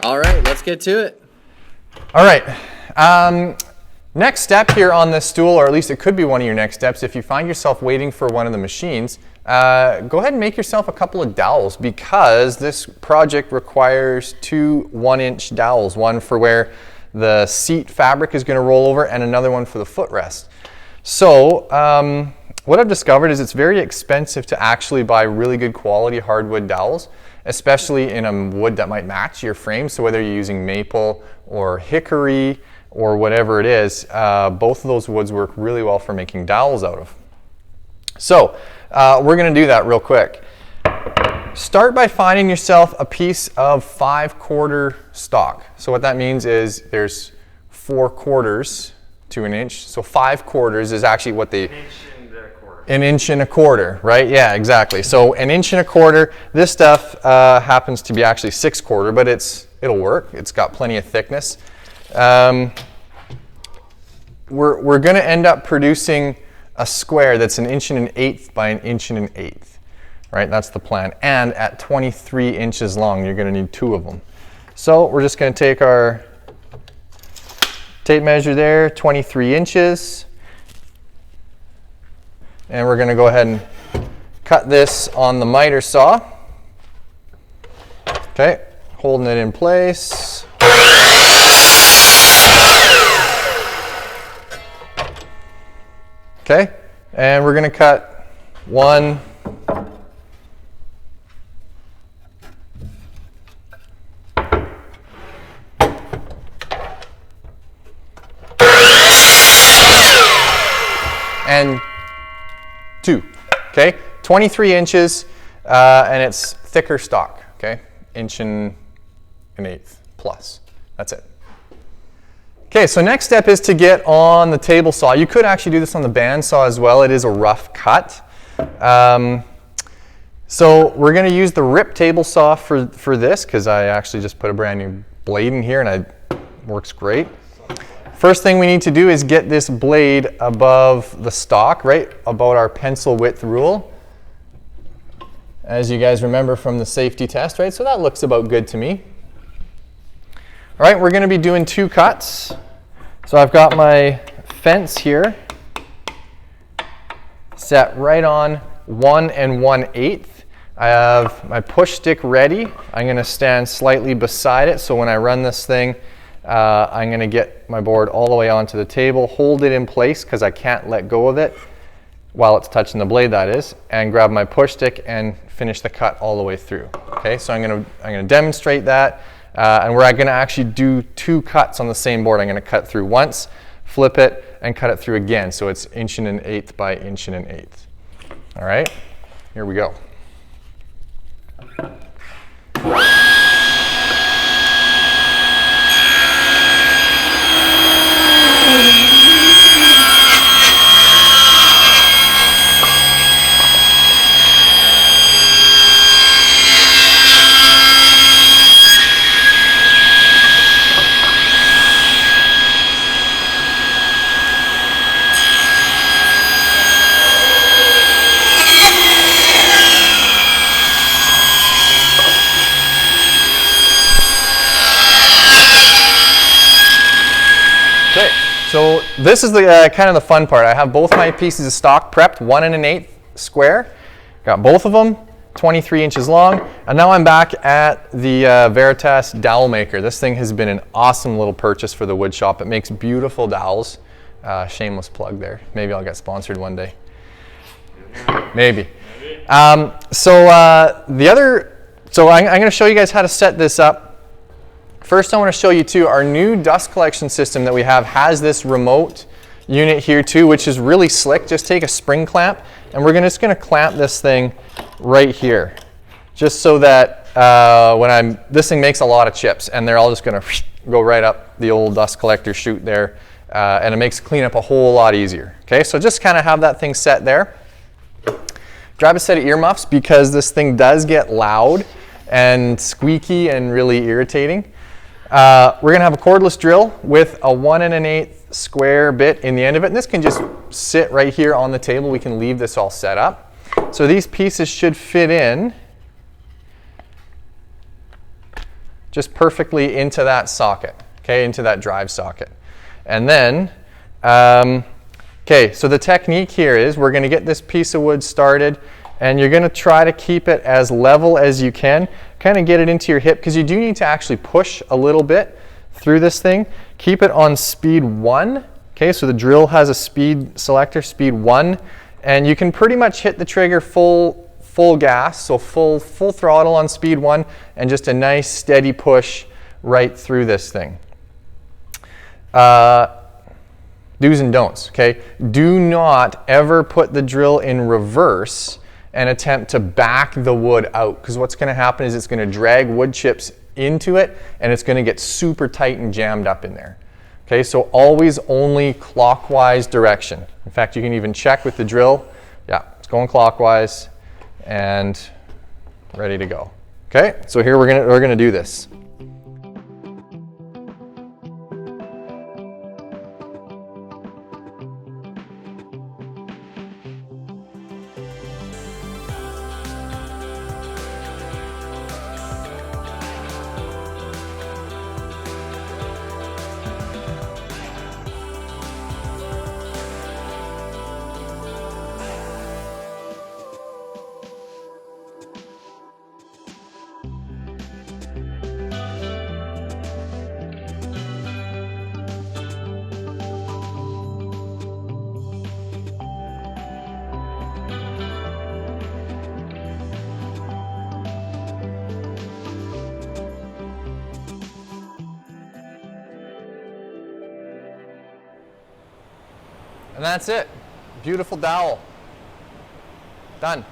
All right, let's get to it. All right. Next step here on this stool, or at least it could be one of your next steps, if you find yourself waiting for one of the machines, go ahead and make yourself a couple of dowels, because this project requires two 1-inch dowels, one for where the seat fabric is going to roll over and another one for the footrest. So what I've discovered is it's very expensive to actually buy really good quality hardwood dowels, especially in a wood that might match your frame. So whether you're using maple or hickory or whatever it is, both of those woods work really well for making dowels out of. So we're going to do that real quick. Start by finding yourself a piece of 5/4 stock. So what that means is there's 4 quarters to an inch. So 5/4 is actually what they... An inch and a quarter, right? Yeah, exactly. So an inch and a quarter. This stuff happens to be actually 6/4, but it'll work. It's got plenty of thickness. We're going to end up producing a square that's 1 1/8 by 1 1/8, right? That's the plan. And at 23 inches long, you're going to need 2 of them. So we're just going to take our tape measure there, 23 inches. And we're going to go ahead and cut this on the miter saw. Okay, holding it in place. Okay, and we're going to cut 1, and 2. Okay, 23 inches, and it's thicker stock. Okay, 1 1/8 plus. That's it. Okay, so next step is to get on the table saw. You could actually do this on the band saw as well. It is a rough cut. So we're going to use the rip table saw for this, because I actually just put a brand new blade in here and it works great. First thing we need to do is get this blade above the stock, right about our pencil width rule, as you guys remember from the safety test, right? So that looks about good to me. All right, we're going to be doing 2 cuts. So I've got my fence here set right on 1 1/8. I have my push stick ready. I'm going to stand slightly beside it, so when I run this thing, I'm going to get my board all the way onto the table, hold it in place because I can't let go of it while it's touching the blade, that is, and grab my push stick and finish the cut all the way through. Okay, so I'm going to demonstrate that. And we're going to actually do 2 cuts on the same board. I'm going to cut through once, flip it, and cut it through again. So it's 1 1/8 by 1 1/8. All right, here we go. Okay, so this is the kind of the fun part. I have both my pieces of stock prepped, 1 1/8 square. Got both of them, 23 inches long. And now I'm back at the Veritas Dowel maker. This thing has been an awesome little purchase for the wood shop. It makes beautiful dowels. Shameless plug there. Maybe I'll get sponsored one day. Maybe. So I'm going to show you guys how to set this up. First, I want to show you too, our new dust collection system that we have has this remote unit here too, which is really slick. Just take a spring clamp, and we're just going to clamp this thing right here, just so that this thing makes a lot of chips, and they're all just going to go right up the old dust collector chute there, and it makes cleanup a whole lot easier. Okay, so just kind of have that thing set there. Grab a set of earmuffs, because this thing does get loud and squeaky and really irritating. We're going to have a cordless drill with a 1 1/8 square bit in the end of it. And this can just sit right here on the table. We can leave this all set up. So these pieces should fit in just perfectly into that socket, okay, into that drive socket. And then, okay, so the technique here is we're going to get this piece of wood started, and you're going to try to keep it as level as you can. Kind of get it into your hip, because you do need to actually push a little bit through this thing. Keep it on speed 1. Okay, so the drill has a speed selector, speed 1, and you can pretty much hit the trigger full gas, so full throttle on speed 1, and just a nice steady push right through this thing. Do's and don'ts, okay? Do not ever put the drill in reverse and attempt to back the wood out, because what's going to happen is it's going to drag wood chips into it, and it's going to get super tight and jammed up in there. Okay, so always only clockwise direction. In fact, you can even check with the drill. Yeah, it's going clockwise and ready to go. Okay, so here we're gonna do this. And that's it. Beautiful dowel. Done.